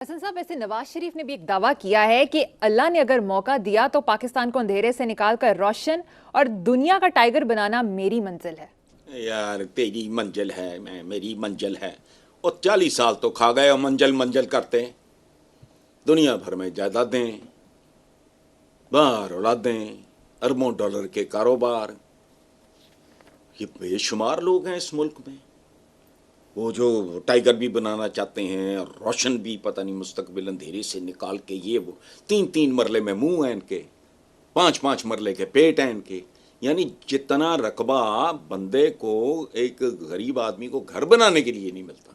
حسن صاحب، ویسے نواز شریف نے بھی ایک دعویٰ کیا ہے کہ اللہ نے اگر موقع دیا تو پاکستان کو اندھیرے سے نکال کر روشن اور دنیا کا ٹائیگر بنانا میری منزل ہے۔ یار تیری منزل ہے، میری منزل ہے، اور 40 سال تو کھا گئے اور منزل منزل کرتے ہیں۔ دنیا بھر میں جائیدادیں، باہر اولادیں، اربوں ڈالر کے کاروبار، یہ بے شمار لوگ ہیں اس ملک میں، وہ جو ٹائیگر بھی بنانا چاہتے ہیں اور روشن بھی، پتہ نہیں مستقبل اندھیرے سے نکال کے، یہ وہ 3 مرلے میں منہ ہیں ان کے، 5 مرلے کے پیٹ ہیں ان کے، یعنی جتنا رقبہ بندے کو، ایک غریب آدمی کو گھر بنانے کے لیے نہیں ملتا،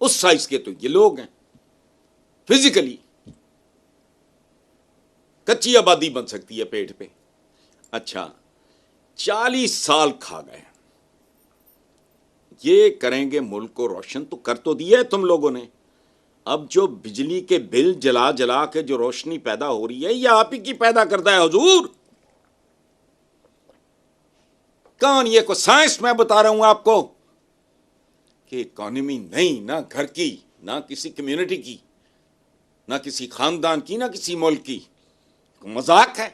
اس سائز کے تو یہ لوگ ہیں۔ فزیکلی کچی آبادی بن سکتی ہے پیٹ پہ۔ اچھا 40 سال کھا گئے، یہ کریں گے ملک کو روشن، تو کر تو دیا ہے تم لوگوں نے۔ اب جو بجلی کے بل جلا جلا کے جو روشنی پیدا ہو رہی ہے، یہ آپ ہی کی پیدا کرتا ہے حضور۔ کون یہ کو سائنس میں بتا رہا ہوں آپ کو کہ اکانومی نہیں، نہ گھر کی، نہ کسی کمیونٹی کی، نہ کسی خاندان کی، نہ کسی ملک کی، مذاق ہے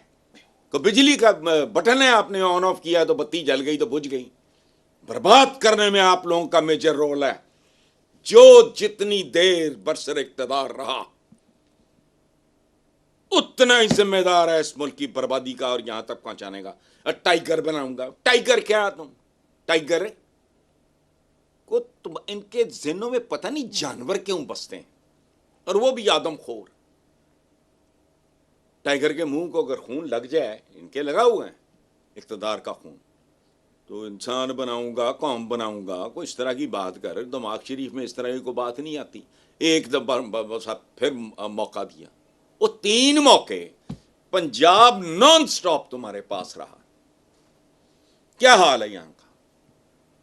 کہ بجلی کا بٹن ہے، آپ نے آن آف کیا تو بتی جل گئی تو بجھ گئی۔ برباد کرنے میں آپ لوگوں کا میجر رول ہے۔ جو جتنی دیر برسر اقتدار رہا اتنا ہی ذمہ دار ہے اس ملک کی بربادی کا اور یہاں تک پہنچانے کا۔ ٹائیگر بناؤں گا، ٹائیگر کیا تم؟ ٹائیگر کو تم، ان کے ذہنوں میں پتہ نہیں جانور کیوں بستے ہیں، اور وہ بھی آدم خور۔ ٹائیگر کے منہ کو اگر خون لگ جائے، ان کے لگا ہوا ہے اقتدار کا خون، تو انسان بناؤں گا، قوم بناؤں گا، کوئی اس طرح کی بات کر، دماغ شریف میں اس طرح کی کوئی بات نہیں آتی۔ ایک دفعہ پھر موقع دیا، وہ 3 موقع پنجاب نان سٹاپ تمہارے پاس رہا۔ کیا حال ہے یہاں کا؟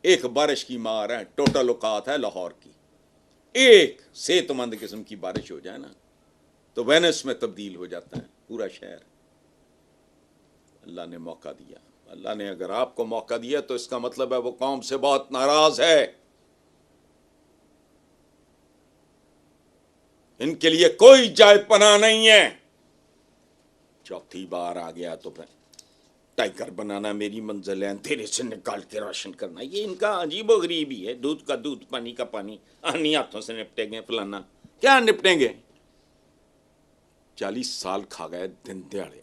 ایک بارش کی مار ہے، ٹوٹل اوقات ہے لاہور کی۔ ایک صحت مند قسم کی بارش ہو جائے نا تو وینس میں تبدیل ہو جاتا ہے پورا شہر۔ اللہ نے موقع دیا، اللہ نے اگر آپ کو موقع دیا تو اس کا مطلب ہے وہ قوم سے بہت ناراض ہے۔ ان کے لیے کوئی جائے پناہ نہیں ہے۔ چوتھی بار آ گیا تو پھر ٹائیگر بنانا میری منزل ہے، اندھیرے سے نکال کے روشن کرنا، یہ ان کا عجیب و غریب ہی ہے۔ دودھ کا دودھ، پانی کا پانی، آہنی ہاتھوں سے نپٹیں گے، فلانا کیا نپٹیں گے؟ 40 سال کھا گئے دن دیہڑے۔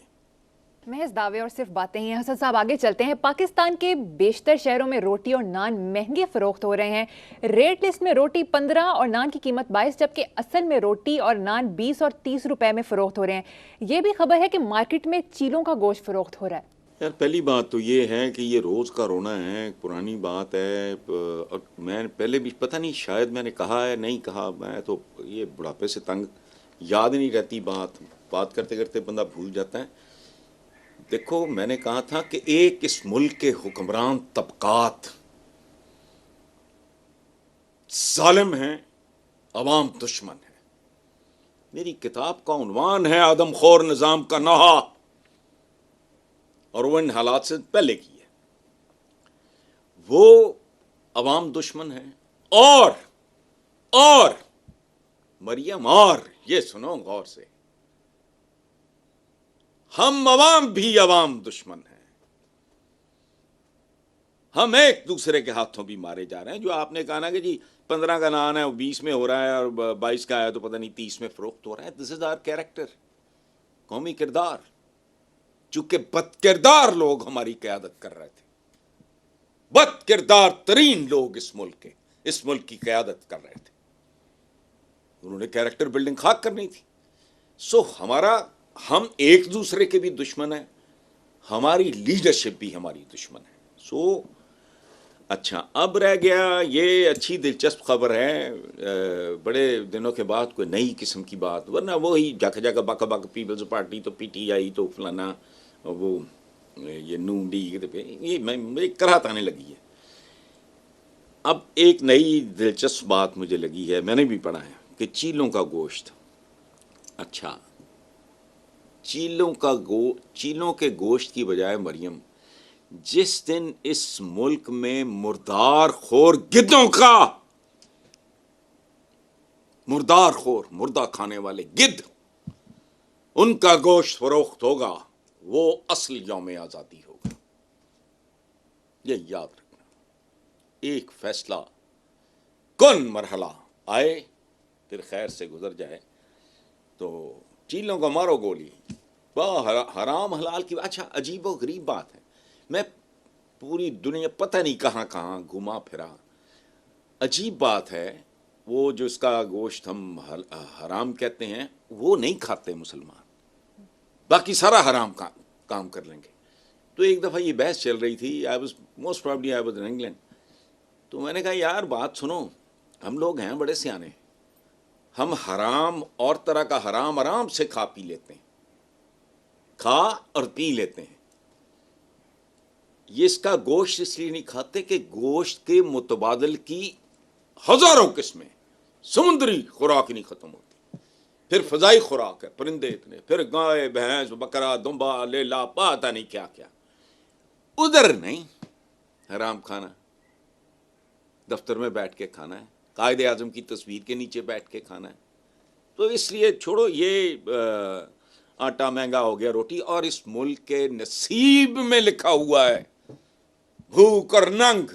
محض دعوے اور صرف باتیں ہی ہیں۔ حسن صاحب آگے چلتے ہیں۔ پاکستان کے بیشتر شہروں میں روٹی اور نان مہنگے فروخت ہو رہے ہیں۔ ریٹ لسٹ میں روٹی 15 اور نان کی قیمت 22، جبکہ اصل میں روٹی اور نان 20 اور 30 روپے میں فروخت ہو رہے ہیں۔ یہ بھی خبر ہے کہ مارکیٹ میں چیلوں کا گوشت فروخت ہو رہا ہے۔ یار پہلی بات تو یہ ہے کہ یہ روز کا رونا ہے، پرانی بات ہے، اور میں پہلے بھی پتہ نہیں شاید میں نے کہا ہے، نہیں کہا، میں تو یہ بڑھاپے سے تنگ، یاد نہیں رہتی بات کرتے کرتے بندہ بھول جاتا ہے۔ دیکھو میں نے کہا تھا کہ ایک اس ملک کے حکمران طبقات ظالم ہیں، عوام دشمن ہیں۔ میری کتاب کا عنوان ہے آدم خور نظام کا نوحہ، اور وہ ان حالات سے پہلے کی ہے۔ وہ عوام دشمن ہے، اور مریم، اور یہ سنو غور سے، ہم عوام بھی عوام دشمن ہیں۔ ہم ایک دوسرے کے ہاتھوں بھی مارے جا رہے ہیں۔ جو آپ نے کہا نا کہ جی 15 کا نان ہے، 20 میں ہو رہا ہے، اور 22 کا ہے تو پتہ نہیں 30 میں فروخت ہو رہا ہے۔ دس از آور کیریکٹر، قومی کردار۔ چونکہ بد کردار لوگ ہماری قیادت کر رہے تھے، بد کردار ترین لوگ اس ملک کی قیادت کر رہے تھے، انہوں نے کیریکٹر بلڈنگ خاک کرنی تھی۔ ہم ایک دوسرے کے بھی دشمن ہیں، ہماری لیڈرشپ بھی ہماری دشمن ہے۔ اچھا اب رہ گیا یہ اچھی دلچسپ خبر ہے، بڑے دنوں کے بعد کوئی نئی قسم کی بات، ورنہ وہی جگہ بک پیپلز پارٹی تو پی ٹی آئی تو فلانا، وہ یہ نون لیگ پہ، یہ مجھے کراہت آنے لگی ہے۔ اب ایک نئی دلچسپ بات مجھے لگی ہے، میں نے بھی پڑھا ہے کہ چیلوں کا گوشت، اچھا چیلوں کے گوشت کی بجائے مریم، جس دن اس ملک میں مردار خور گدوں کا مردار خور، مردہ کھانے والے گدھ، ان کا گوشت فروخت ہوگا، وہ اصل یوم آزادی ہوگا. یہ یاد رکھنا. ایک فیصلہ کن مرحلہ آئے پھر خیر سے گزر جائے تو چیلوں کو مارو گولی. حرام حلال کی اچھا عجیب و غریب بات ہے. میں پوری دنیا پتہ نہیں کہاں کہاں گھما پھرا. عجیب بات ہے، وہ جو اس کا گوشت ہم حرام کہتے ہیں وہ نہیں کھاتے مسلمان، باقی سارا حرام کام کر لیں گے. تو ایک دفعہ یہ بحث چل رہی تھی، most probably I was in England. تو میں نے کہا یار بات سنو، ہم لوگ ہیں بڑے سیانے، ہم حرام اور طرح کا حرام آرام سے کھا پی لیتے ہیں، کھا اور پی لیتے ہیں. یہ اس کا گوشت اس لیے نہیں کھاتے کہ گوشت کے متبادل کی ہزاروں قسمیں، سمندری خوراک نہیں ختم ہوتی، پھر فضائی خوراک ہے، پرندے اتنے، پھر گائے بھینس بکرا دمبا لیلا پتہ نہیں کیا کیا. ادھر نہیں حرام کھانا، دفتر میں بیٹھ کے کھانا ہے، قائد اعظم کی تصویر کے نیچے بیٹھ کے کھانا ہے. تو اس لیے چھوڑو یہ آٹا مہنگا ہو گیا روٹی، اور اس ملک کے نصیب میں لکھا ہوا ہے بھوک اور ننگ،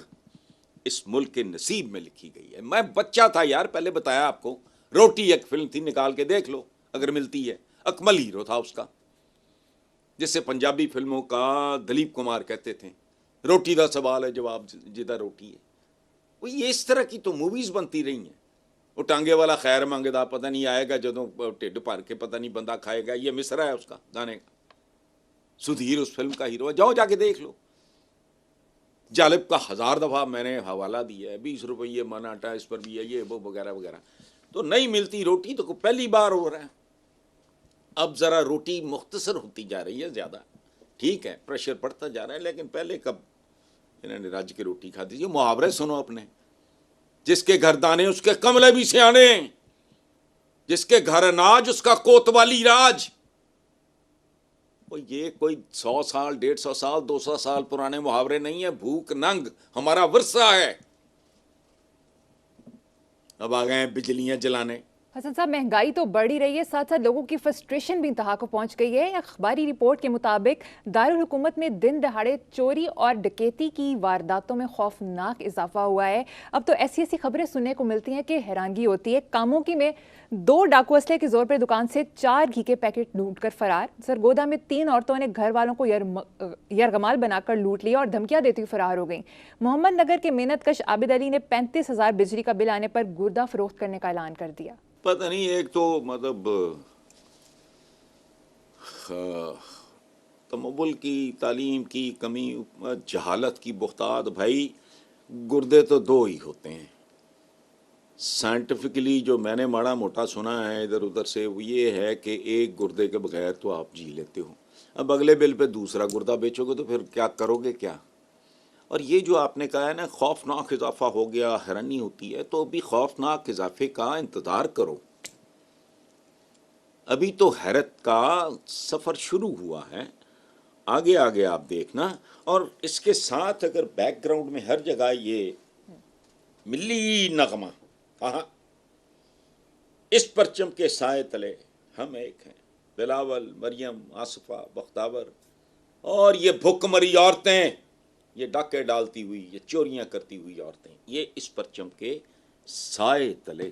اس ملک کے نصیب میں لکھی گئی ہے. میں بچہ تھا یار، پہلے بتایا آپ کو، روٹی ایک فلم تھی، نکال کے دیکھ لو اگر ملتی ہے. اکمل ہیرو تھا اس کا، جس سے پنجابی فلموں کا دلیپ کمار کہتے تھے روٹی دا سوال ہے جواب جدہ روٹی ہے. وہ یہ اس طرح کی تو موویز بنتی رہی ہیں. وہ ٹانگے والا خیر مانگے دا پتہ نہیں آئے گا جدوں ٹھڈ بھر کے پتہ نہیں بندہ کھائے گا، یہ مصرع ہے اس کا گانے کا. سدھیر اس فلم کا ہیرو ہے، جاؤ جا کے دیکھ لو. جالب کا 1000 دفعہ میں نے حوالہ دیا ہے، 20 روپئے من آٹا اس پر بھی ہے، یہ وہ وغیرہ وغیرہ. تو نہیں ملتی روٹی تو پہلی بار ہو رہا ہے. اب ذرا روٹی مختصر ہوتی جا رہی ہے زیادہ، ٹھیک ہے پریشر پڑتا جا رہا ہے، لیکن پہلے کب انہوں نے رج کی روٹی کھا دی. محاورے سنو اپنے، جس کے گھر دانے اس کے کملے بھی سیانے، جس کے گھر اناج اس کا کوتوالی راج. یہ کوئی 100 سال 150 سال 200 سال پرانے محاورے نہیں ہیں. بھوک ننگ ہمارا ورثہ ہے. اب آ گئے ہیں بجلیاں جلانے. حسن صاحب، مہنگائی تو بڑھ ہی رہی ہے، ساتھ ساتھ لوگوں کی فرسٹریشن بھی انتہا کو پہنچ گئی ہے. اخباری رپورٹ کے مطابق دارالحکومت میں دن دہاڑے چوری اور ڈکیتی کی وارداتوں میں خوفناک اضافہ ہوا ہے. اب تو ایسی خبریں سننے کو ملتی ہیں کہ حیرانگی ہوتی ہے. کاموکی میں 2 ڈاکو اسلحے کے زور پر دکان سے 4 گھی کے پیکٹ لوٹ کر فرار. سرگودا میں 3 عورتوں نے گھر والوں کو یرغمال بنا کر لوٹ لیا اور دھمکیاں دیتی ہوئی فرار ہو گئیں. محمد نگر کے محنت کش عابد علی نے 35,000 بجلی کا بل آنے پر گردہ فروخت کرنے کا اعلان کر دیا. پتہ نہیں، ایک تو مطلب تمول کی، تعلیم کی کمی، جہالت کی بختات. بھائی گردے تو 2 ہی ہوتے ہیں سائنٹیفکلی، جو میں نے ماڑا موٹا سنا ہے ادھر ادھر سے، وہ یہ ہے کہ ایک گردے کے بغیر تو آپ جی لیتے ہو. اب اگلے بل پہ دوسرا گردہ بیچو گے تو پھر کیا کرو گے کیا. اور یہ جو آپ نے کہا ہے نا خوفناک اضافہ ہو گیا، حیرانی ہوتی ہے، تو ابھی خوفناک اضافے کا انتظار کرو. ابھی تو حیرت کا سفر شروع ہوا ہے، آگے آگے آپ دیکھنا. اور اس کے ساتھ اگر بیک گراؤنڈ میں ہر جگہ یہ ملی نغمہ، کہاں اس پرچم کے سائے تلے ہم ایک ہیں، بلاول، مریم، آصفہ، بختاور، اور یہ بھوک مری عورتیں، یہ ڈاکے ڈالتی ہوئی، یہ چوریاں کرتی ہوئی عورتیں، یہ اس پرچم کے سائے تلے